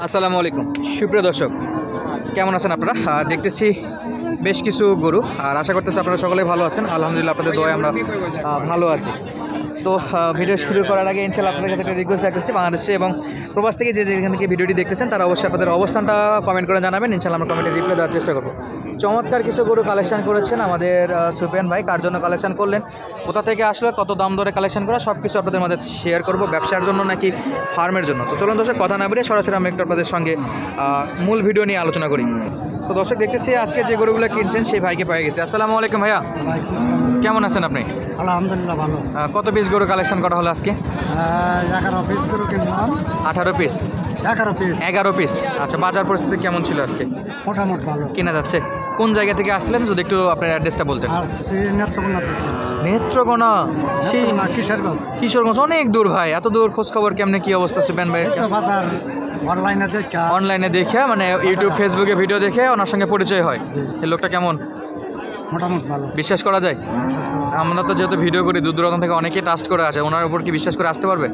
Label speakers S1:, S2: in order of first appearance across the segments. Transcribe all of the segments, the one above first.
S1: আসসালামু আলাইকুম সুপ্রিয় দর্শক, কেমন আছেন আপনারা? দেখতেছি বেশ কিছু গরু, আর আশা করতেছি আপনারা সকলেই ভালো আছেন। আলহামদুলিল্লাহ, আপনাদের দোয়ায় আমরা ভালো আছি। তো ভিডিও শুরু করার আগে ইনশাআল্লাহ আপনাদের কাছে একটা রিকোয়েস্ট রাখতেছি, বাংলাদেশে এবং প্রবাস থেকে যেখান থেকে ভিডিওটি দেখতেছেন তারা অবশ্যই আপনাদের অবস্থানটা কমেন্ট করে জানাবেন। ইনশাআল্লাহ আমরা কমেন্টে রিপ্লাই দেওয়ার চেষ্টা করবো। চমৎকার কিছু গরু কালেকশন করেছেন আমাদের সুফিয়ান ভাই। কার জন্য কালেকশন করলেন, কোথা থেকে আসলে, কত দাম দরে কালেকশন করা, সব কিছু আপনাদের মাঝে শেয়ার করবো। ব্যবসার জন্য নাকি ফার্মের জন্য? তো চলুন দর্শক, কথা না বেরিয়ে সরাসরি আমি একটু আপনাদের সঙ্গে মূল ভিডিও নিয়ে আলোচনা করি। তো দর্শক, দেখতেছি আজকে যে গরুগুলো কিনছেন সেই ভাইকে পেয়ে গেছে। আসসালামু আলাইকুম ভাইয়া, কেমন আছেন আপনি?
S2: আলহামদুলিল্লাহ ভালো।
S1: কত পিস গরু কালেকশন করা হলো আজকে?
S2: 11 পিস গরু কিনলাম।
S1: 18 পিস? 11 পিস। আচ্ছা, বাজার পরিস্থিতি কেমন ছিল আজকে?
S2: মোটামুটি ভালো
S1: কেনা যাচ্ছে। কোন জায়গা থেকে আসছিলেন, যদি একটু আপনার অ্যাড্রেসটা বলতেন।
S2: নেত্রকোনা থেকে।
S1: নেত্রকোনা? কিশোরগঞ্জ অনেক দূর ভাই, এত দূর খোঁজ খবর কেমনে, কি অবস্থা সুফিয়ান ভাই?
S2: বাজার
S1: অনলাইনে দেখে, মানে ইউটিউব ফেসবুকে ভিডিও দেখে ওনার সঙ্গে পরিচয় হয়। এই লোকটা কেমন?
S2: মোটামুটি ভালো,
S1: বিশ্বাস করা যায়? আমরা তো যেহেতু ভিডিও করি, দূর দূরান্ত থেকে অনেকে ট্রাস্ট করে আসে, ওনার উপর কি বিশ্বাস করে আসতে পারবে?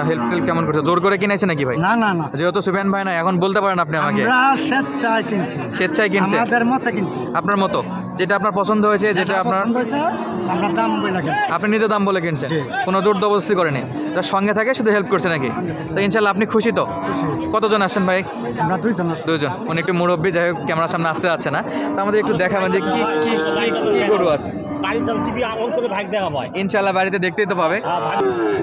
S1: হেল্প কেমন করছে? জোর করে কিনেছে নাকি ভাই?
S2: না না না,
S1: যেহেতু সুফিয়ান ভাই না, এখন বলতে পারেন আপনি আমাকে। স্বেচ্ছায় কিনছে, আপনার মতো, যেটা আপনার পছন্দ হয়েছে, যেটা আপনার আপনি নিজে দাম বলে কিনছেন, কোনো জোর জবরদস্তি করেনি, যার সঙ্গে থাকে শুধু হেল্প করছে নাকি? তো ইনশাল্লাহ আপনি খুশি তো? কতজন আসছেন ভাই?
S2: আমরা দুইজন।
S1: উনি একটু মুরব্বী, যাই হোক ক্যামেরার সামনে আসতে যাচ্ছে না। তো আমাদের একটু দেখাবেন যে কি কি কি গরু আছে। ইনশাল্লাহ বাড়িতে দেখতেই তো পাবে।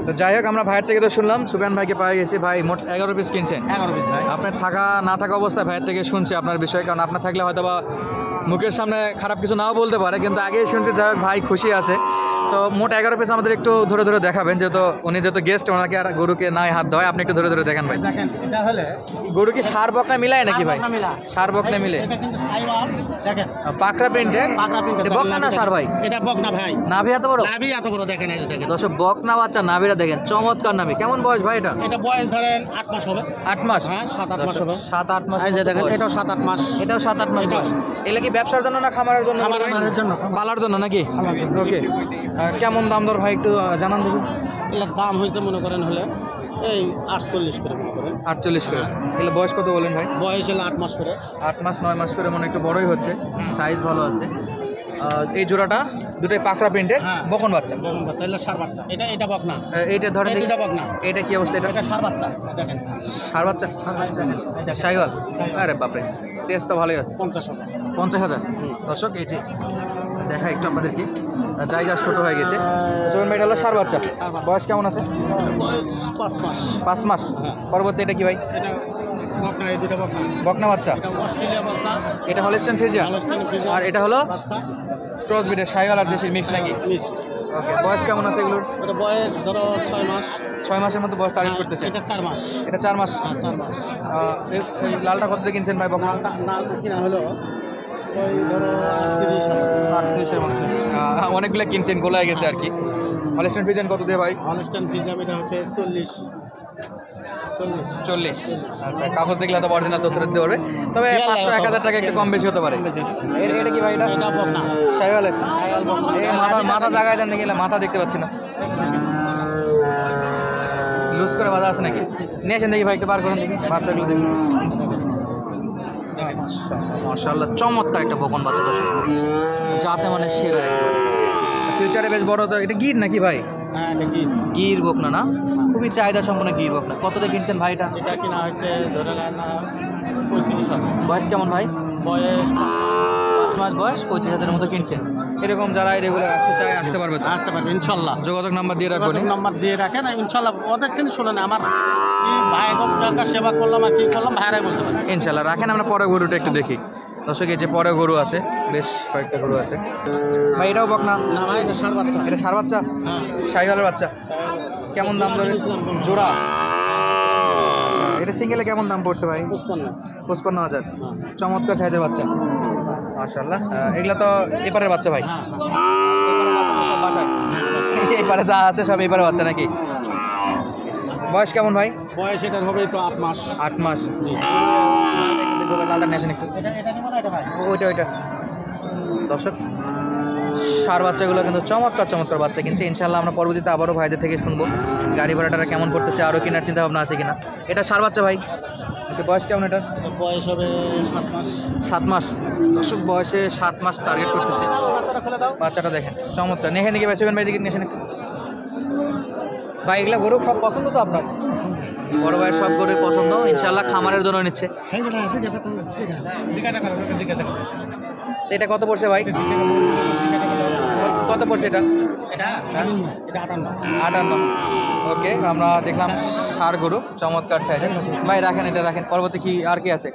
S1: তো যাই হোক, আমরা ভাইয়ের থেকে তো শুনলাম সুফিয়ান ভাইকে পাই গেছি। ভাই মোট 11 পিস কিনছেন? 11 পিস ভাই। আপনার থাকা না থাকা অবস্থায় ভাইয়ের থেকে শুনছি আপনার বিষয়ে, কারণ আপনার থাকলে হয়তো বা মুখের সামনে খারাপ কিছু নাও বলতে পারে, কিন্তু আগেই শুনছি। যাই হোক, ভাই খুশি আছে। তো মোট 11 পিস আমাদের একটু ধরে ধরে দেখাবেন, যেহেতু উনি যেহেতু গেস্ট, ওনাকে আর গরুকে নাই হাত দেওয়া, আপনি একটু ধরে ধরে দেখেন ভাই।
S2: দেখেন, এটা হলে
S1: গরু কি সার বকনা মিলায় নাকি ভাই? সার বকনা মিলে।
S2: এটা কিন্তু সাইওয়াল, দেখেন
S1: পাকড়া প্রিন্টের। এটা বকনা না সার ভাই?
S2: এটা বকনা ভাই।
S1: নাভি এত বড়?
S2: নাভি এত বড়, দেখেন এই যে দেখেন
S1: দর্শক, বকনা বাচ্চা নাভিটা দেখেন, চমৎকার নাভি। কেমন বয়স ভাই এটা?
S2: এটা বয়স ধরেন 8 মাস হবে।
S1: 8 মাস?
S2: হ্যাঁ, 7-8 মাস হবে।
S1: 7-8 মাস।
S2: এই যে দেখেন, এটাও 7-8 মাস।
S1: এটাও 7-8 মাস বয়স। এগুলা কি ব্যবসার জন্য না খামারের জন্য?
S2: খামারের জন্য।
S1: পালার জন্য নাকি? ওকে। কেমন দাম দর ভাই একটু জানান দেখি।
S2: এর দাম হয়েছে মনে করেন হলে এই 48 করে মনে করেন।
S1: 48 করে। এগুলো বয়স কত বলেন ভাই?
S2: বয়স হলো 8 মাস করে।
S1: 8 মাস 9 মাস করে, মনে একটু বড়ই হচ্ছে, সাইজ ভালো আছে। এই জোড়াটা দুটোই পাকড়া প্রিন্টের, বকন বাচ্চা।
S2: বকন বাচ্চা, এটা সার বাচ্চা। এটা বকনা।
S1: এইটা ধরেন,
S2: এটা বকনা।
S1: এটা কি অবস্থা?
S2: এটা সার বাচ্চা, দেখেন
S1: সার বাচ্চা। শাইওয়াল? আরে বাপরে, টেস্ট তো ভালোই আছে।
S2: 50,000।
S1: 50,000। দর্শক, এই যে দেখা একটু আপনাদেরকে, জায়গা ছোট হয়ে গেছে। সুফিয়ান ভাই, এটা হলো সার বাচ্চা। বয়স কেমন আছে?
S2: 5 মাস।
S1: 5 মাস। পরবর্তী এটা কি ভাই?
S2: এটা বকনা, এই দুটো বকনা।
S1: বকনা বাচ্চা।
S2: এটা অস্ট্রেলিয়া বকনা।
S1: এটা হলস্টাইন ফ্রিজিয়ান। আর এটা হলো
S2: বাচ্চা
S1: ক্রস ব্রিডের শাইওয়াল আর দেশির মিক্স নাকি?
S2: মিক্সড।
S1: ওকে। বয়স কেমন আছে এগুলোর?
S2: এটা বয়স ধরো 6 মাস।
S1: 6 মাসের মতো বয়স টার্গেট করতেছে।
S2: এটা 4 মাস।
S1: এটা 4 মাস।
S2: হ্যাঁ, 4 মাস।
S1: এই লালটা কত দিয়ে কিনছেন ভাই বকনা?
S2: না কিনা হলো ওই ধরো 38,000।
S1: 38-এর মধ্যে। অনেকগুলো কিনছেন, গোলায় গেছে আর কি। হলস্টাইন ফ্রিজিয়ান কত দিয়ে ভাই?
S2: হলস্টাইন ফ্রিজিয়ান এটা হচ্ছে 40।
S1: আচ্ছা, কাগজ দেখলে তো অরিজিনাল তথ্য দিতে পারবে, তবে 500-1000 টাকা একটু কম বেশি হতে পারে। এটা কি ভাই? এটা
S2: বকনা।
S1: শাইওয়ালের?
S2: শাইওয়াল বকনা।
S1: এই মাথা জায়গায় দেন দেখলে, মাথা দেখতে পাচ্ছি না। লুজ করে বাঁধা আছে নাকি? নিয়ে আসেন দেখি ভাই, একটু বার করুন দেখি বাচ্চাগুলো দেখি। মাশাআল্লাহ, চমৎকার একটা বকন বাচ্চা। দর্শক, যাতে মানে সেরা। ফিউচারে বেশ বড়। তো এটা গির নাকি ভাই?
S2: হ্যাঁ, এটা
S1: গির বকনা না? খুবই চাহিদা সম্পন্ন গির বকনা। কত দিয়ে কিনছেন ভাই এটা?
S2: এটা কিনা হয়েছে ধরে নেন 35,000।
S1: বয়স কেমন ভাই?
S2: বয়স
S1: 5 মাস বয়স। 35,000-এর মতো কিনছেন। এরকম যারা রেগুলার আসতে চায় আসতে পারবে তো?
S2: আসতে পারবে ইনশাল্লাহ।
S1: যোগাযোগ নাম্বার দিয়ে রাখবেন।
S2: নাম্বার দিয়ে রাখেন ইনশাল্লাহ। ওদের কিন্তু শোনেন, আমার কি ভাই কাকা সেবা করলাম আর কি করলাম, ভাইরাই বলতে পারে।
S1: ইনশাল্লাহ রাখেন। আমরা পরে গরুটা একটু দেখি। দর্শক, এই যে পরে গরু আছে, বেশ কয়েকটা গরু আছে ভাই। এটাও বকনা?
S2: না ভাই, এটা সার বাচ্চা।
S1: এটা সার বাচ্চা?
S2: হ্যাঁ,
S1: শাইওয়ালের বাচ্চা। কেমন দাম ধরে জোড়া? এটা সিঙ্গেলে কেমন দাম পড়ছে ভাই? 55,000। চমৎকার সাইজের বাচ্চা, মাশাআল্লাহ। এগুলা তো এপারের বাচ্চা ভাই? বাসায় এপারে যা আছে সব এপারে বাচ্চা নাকি? বয়স কেমন ভাই?
S2: বয়স এটার হবে তো 8 মাস।
S1: 8 মাস। লালটা নেছেন একটু। ওইটা দর্শক, ষাঁড় বাচ্চাগুলো কিন্তু চমৎকার চমৎকার বাচ্চা কিনছে। ইনশাল্লাহ আমরা পরবর্তীতে আবারও ভাইদের থেকে শুনবো গাড়ি ভাড়াটা কেমন পড়তেছে, আরও কেনার চিন্তা ভাবনা আছে কিনা। এটা ষাঁড় বাচ্চা ভাই, ওকে বয়স কেমন এটার?
S2: বয়স হবে 7 মাস।
S1: 7 মাস। দর্শক বয়সে 7 মাস টার্গেট করতেছে। বাচ্চাটা দেখেন চমৎকার। নেখে নাকি বেসবেন ভাই, দিকে নিয়েছেন একটু ভাই। এগুলা গরু সব পছন্দ তো আপনার? বড় ভাইয়ের সব গরুই পছন্দ, ইনশাল্লাহ খামারের জন্য নিচ্ছে। এটা কত পড়ছে ভাই? কত পড়ছে এটা? 58। ওকে, আমরা দেখলাম ষাঁড় গরু চমৎকার সাইজের। ভাই রাখেন, এটা রাখেন। পরবর্তী কি আর কি আছে?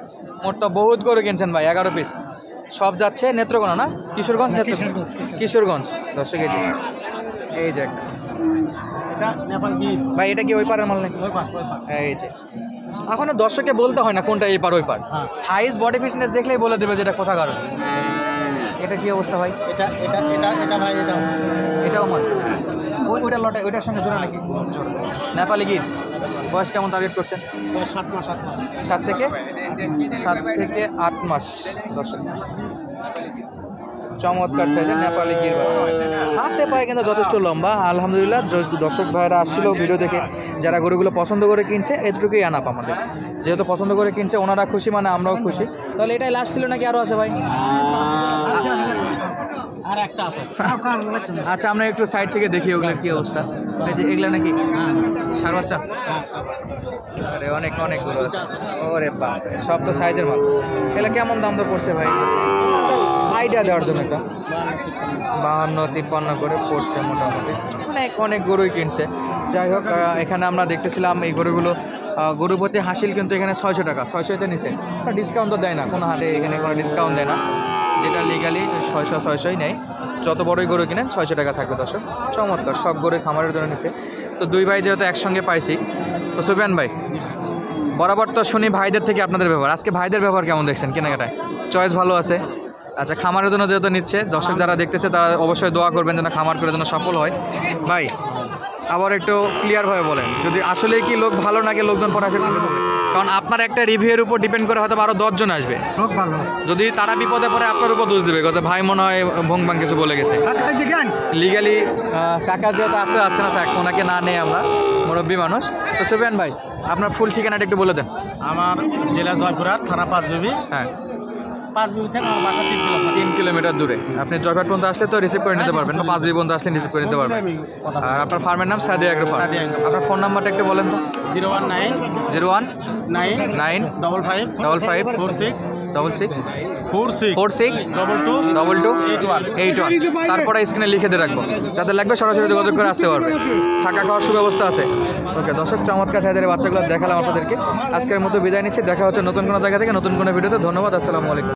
S1: মোট তো বহুত গরু কিনছেন ভাই, 11 পিস। সব যাচ্ছে নেত্রকোনা না কিশোরগঞ্জ? কিশোরগঞ্জ। দর্শক এই যে একটা ভাই, এটা কি ওই পারের মাল নাকি? এই যে এখনো দর্শককে বলতে হয় না কোনটা এই পার ওই পার, সাইজ বডি ফিটনেস দেখলেই বলে দেবে যেটা কোথা কারণ। এটা কি অবস্থা ভাই? এটা আমার ওইটা লটে, ওইটার সঙ্গে জোড়া নাকি? নেপালি গির। বয়স কেমন টার্গেট করছেন? 7 থেকে 8 মাস। দর্শক চমৎকার সাইজের নেপালি গির বাচ্চা, হাতে পায়ে কিন্তু যথেষ্ট লম্বা। আলহামদুলিল্লাহ দর্শক ভাইরা আসছিল ভিডিও দেখে, যারা গরুগুলো পছন্দ করে কিনছে এতটুকুই আনাপ আমাদের। যেহেতু পছন্দ করে কিনছে, ওনারা খুশি মানে আমরাও খুশি। তাহলে এটাই লাস্ট ছিল নাকি আরও আছে ভাই?
S2: আর একটা আছে।
S1: আচ্ছা, আমরা একটু সাইড থেকে দেখি ওগুলোর কি অবস্থা। এই যে এগুলা নাকি ষাঁড় বাচ্চা? আরে অনেক অনেক গরু আছে। ওরে বাপ, সব তো সাইজের মাল। এগুলো কেমন দাম দর পড়ছে ভাই? আইডিয়া দেওয়ার জন্য একটা 52-53 করে পড়ছে মোটামুটি। অনেক অনেক গরুই কিনছে। যাই হোক, এখানে আমরা দেখতেছিলাম এই গরুগুলো গরুর প্রতি হাসিল কিন্তু এখানে 600 টাকা, 600-তে নিচে। ডিসকাউন্ট তো দেয় না কোনো হাটে, এখানে কোনো ডিসকাউন্ট দেয় না। যেটা লিগালি 600-600ই নেয়। যত বড়ই গরু কিনেন 600 টাকা থাকবে। দর্শক চমৎকার সব গরু খামারের জন্য নিচ্ছে। তো দুই ভাই যেহেতু একসঙ্গে পাইছি, তো সুফিয়ান ভাই বরাবর তো শুনি ভাইদের থেকে আপনাদের ব্যবহার, আজকে ভাইদের ব্যবহার কেমন দেখছেন কেনাকাটায়? চয়েস ভালো আছে? আচ্ছা, খামারের জন্য যেহেতু নিচ্ছে, দর্শক যারা দেখতেছে তারা অবশ্যই দোয়া করবেন যেন খামার করে যেন সফল হয়। ভাই আবার একটু ক্লিয়ারভাবে বলেন, যদি আসলেই কি লোক ভালো নাকি লোকজন পরে আসে? কারণ আপনার একটা রিভিউয়ের উপর ডিপেন্ড করে হয়তো আরও 10 জন আসবে, যদি তারা বিপদে পড়ে আপনার উপর দোষ দেবে, কারণ ভাই মনে হয় ভং ভাং কিছু বলে গেছে। লিগালি কাকা যেহেতু আসতে যাচ্ছে না, থাক ওনাকে না নেই আমরা, মুরব্বী মানুষ। তো সুফিয়ান ভাই আপনার ফুল ঠিকানাটা একটু বলে দেন।
S2: আমার জেলা জয়পুরহাট, থানা পাঁচবিবি।
S1: হ্যাঁ,
S2: 5 বিবি থেকে আমার বাসা
S1: 3 কিলোমিটার দূরে। আপনি জয়পুরহাট পর্যন্ত আসলে তো রিসিভ করে নিতে পারবেন, বা 5 পর্যন্ত আসলে রিসিভ করে নিতে পারবেন। আর আপনার ফার্মের নাম সাদিয়া এগ্রো ফার্ম। আপনার ফোন নাম্বারটা একটু বলেন তো।
S2: 019 55 46
S1: তারপরে স্ক্রিনে লিখে দিয়ে রাখবো, যাদের লাগবে সরাসরি যোগাযোগ করে আসতে পারবে। থাকা খাওয়ার সুব্যবস্থা আছে। ওকে দর্শক, চমৎকার সাইজের বাচ্চাগুলো দেখালাম আপনাদেরকে। আজকের মতো বিদায় নিচ্ছি, দেখা হচ্ছে নতুন কোনো জায়গা থেকে নতুন কোনো ভিডিওতে। ধন্যবাদ, আসসালামু আলাইকুম।